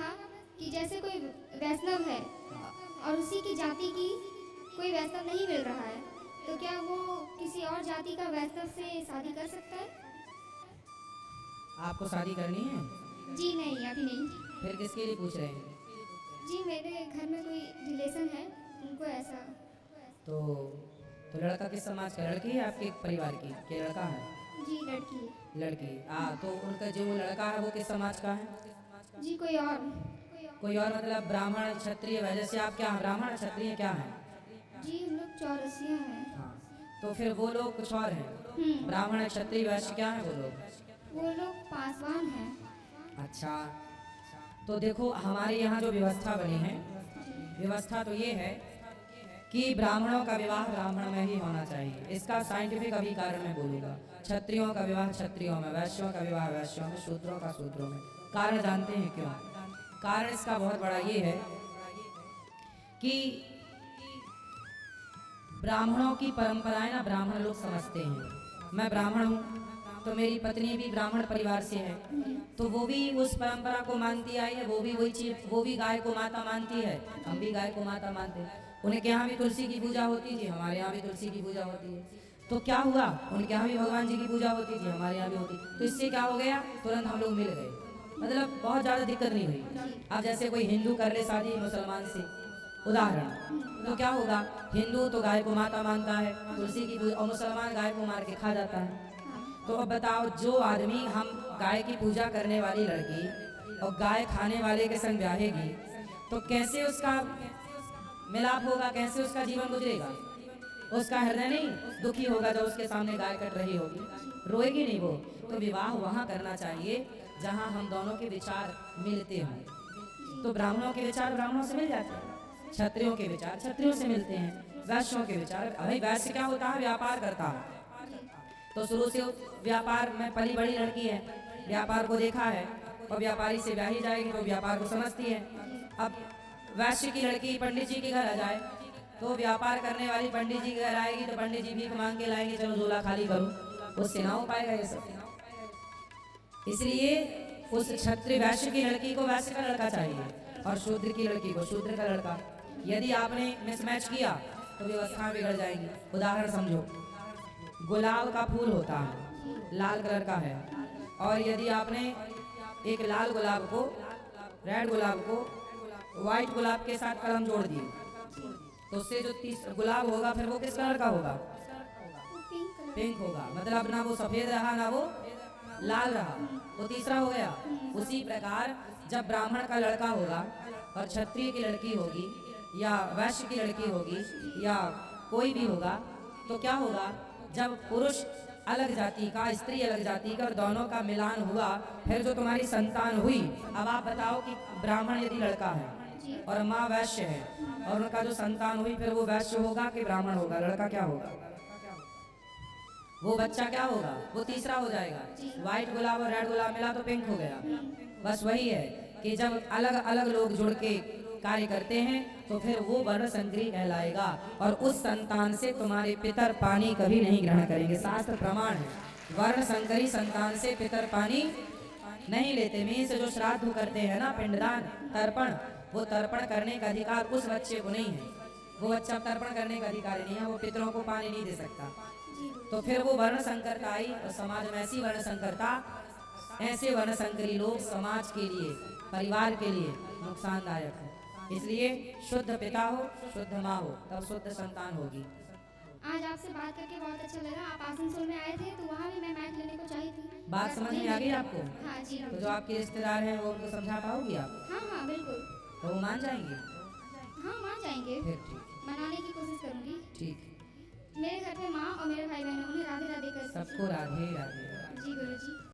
था कि जैसे कोई वैष्णव है और उसी की जाति की कोई वैष्णव नहीं मिल रहा है, तो क्या वो किसी और जाति का वैष्णव से शादी कर सकता है? आपको शादी करनी है? जी नहीं, अभी नहीं। फिर किसके लिए पूछ रहे हैं? जी मेरे घर में कोई रिलेशन है, उनको ऐसा। तो लड़का किस समाज का? लड़की है आपके परिवार की कि लड़का है? जी लड़की है। लड़की। तो उनका जो लड़का है वो किस समाज का है? जी कोई और। कोई और मतलब ब्राह्मण क्षत्रिय वजह से आप क्या ब्राह्मण क्षत्रिय क्या है? जी हम लोग चौरसिया हैं। हाँ, तो फिर वो लोग कुछ और हैं। ब्राह्मण क्षत्रिय वैश्य क्या है वो लोग? वो लोग पासवान हैं। अच्छा, तो देखो हमारे यहाँ जो व्यवस्था बनी है, व्यवस्था तो ये है कि ब्राह्मणों का विवाह ब्राह्मण में ही होना चाहिए। इसका साइंटिफिक अभी कारण मैं बोलूँगा। क्षत्रियों का विवाह क्षत्रियों में, वैश्यों का विवाह वैश्यों में, शूद्रों का शूद्रों में। कारण जानते हैं क्यों? कारण इसका बहुत बड़ा ये है कि ब्राह्मणों की परंपराएं ना ब्राह्मण लोग समझते हैं। मैं ब्राह्मण हूँ तो मेरी पत्नी भी ब्राह्मण परिवार से है, तो वो भी उस परंपरा को मानती आई है। वो भी वही चीज, वो भी गाय को माता मानती है, हम भी गाय को माता मानते हैं। उनके यहाँ भी तुलसी की पूजा होती थी, हमारे यहाँ भी तुलसी की पूजा होती है। तो क्या हुआ, उनके यहाँ भी भगवान जी की पूजा होती थी, हमारे यहाँ भी होती। तो इससे क्या हो गया, तुरंत हम लोग मिल गए, मतलब बहुत ज़्यादा दिक्कत नहीं हुई। अब जैसे कोई हिंदू कर ले शादी मुसलमान से, उदाहरण, तो क्या होगा, हिंदू तो गाय को माता मानता है, तुलसी की पूजा, और मुसलमान गाय को मार के खा जाता है। तो अब बताओ, जो आदमी हम गाय की पूजा करने वाली लड़की और गाय खाने वाले के संग ब्याहेगी, तो कैसे उसका मिलाप होगा, कैसे उसका जीवन गुजरेगा? उसका हृदय नहीं दुखी होगा जब उसके सामने गाय कट रही होगी, रोएगी नहीं वो? तो विवाह वहाँ करना चाहिए जहाँ हम दोनों के विचार मिलते हों। तो ब्राह्मणों के विचार ब्राह्मणों से मिल जाते हैं, क्षत्रियों के विचार क्षत्रियों से मिलते हैं, वैश्यों के विचार। भाई वैश्य क्या होता है, व्यापार करता है, तो शुरू से व्यापार में पली बड़ी लड़की है, व्यापार को देखा है, और व्यापारी से ब्याही जाएगी तो व्यापार को समझती है। अब वैश्य की लड़की पंडित जी के घर आ जाए तो व्यापार करने वाली पंडित जी के घर आएगी तो पंडित जी भीख मांग के लाएंगे, चलो झोला खाली करो, उससे ना हो पाएगा ये सब। इसलिए उस क्षत्रिय वैश्य की लड़की को वैश्य का लड़का चाहिए और शूद्र की लड़की को शूद्र का लड़का। यदि आपने मिसमैच किया तो व्यवस्था बिगड़ जाएगी। उदाहरण समझो, गुलाब का फूल होता है, लाल कलर का है, और यदि आपने एक लाल गुलाब को, रेड गुलाब को व्हाइट गुलाब के साथ कलम जोड़ दिए, तो उससे जो तीसरा गुलाब होगा फिर वो किस कलर का होगा? पिंक होगा। मतलब ना वो सफेद रहा ना वो लाल रहा, वो तीसरा हो गया। उसी प्रकार जब ब्राह्मण का लड़का होगा और क्षत्रिय की लड़की होगी या वैश्य की लड़की होगी या कोई भी होगा, तो क्या होगा, जब पुरुष अलग जाति का, स्त्री अलग जाति का, और दोनों का मिलान हुआ, फिर जो तुम्हारी संतान हुई, अब आप बताओ कि ब्राह्मण यदि लड़का है और माँ वैश्य है और उनका जो संतान हुई, फिर वो वैश्य होगा कि ब्राह्मण होगा? लड़का क्या होगा, वो बच्चा क्या होगा, वो तीसरा हो जाएगा। व्हाइट गुलाब और रेड गुलाब मिला तो पिंक हो गया। बस वही है कि जब अलग अलग लोग जुड़ के कार्य करते हैं तो फिर वो वर्ण संकरी कहलाएगा, और उस संतान से तुम्हारे पितर पानी कभी नहीं ग्रहण करेंगे। शास्त्र प्रमाण है, वर्ण संकरी संतान से पितर पानी नहीं लेते। मीन से जो श्राद्ध करते हैं ना, पिंडदान, तर्पण, वो तर्पण करने का अधिकार उस बच्चे को नहीं है। वो बच्चा तर्पण करने का अधिकारी नहीं है, वो पितरों को पानी नहीं दे सकता। तो फिर वो वर्ण संकरता आई, और समाज में ऐसी वर्ण संकरता, ऐसे वर्ण संकरी लोग समाज के लिए, परिवार के लिए नुकसानदायक है। इसलिए शुद्ध पिता हो, शुद्ध माँ हो, तब शुद्ध संतान होगी। आज आपसे बात करके बहुत अच्छा लगा। आप आसनसोल में आए थे तो वहाँ भी मैं मैच लेने को चाही थी। बात समझ में आ गई आपको? हाँ जी। तो जो आपके रिश्तेदार हैं वो उनको समझा पाओगी आप? हाँ हाँ बिल्कुल। तो वो मान जाएंगे? हाँ मान जाएंगे, फिर ठीक, मनाने की कोशिश करूँगी। ठीक। मेरे घर पे माँ और मेरे भाई बहन, उन्हें राधे राधे कर। सबको राधे राधे। जी गुरु जी।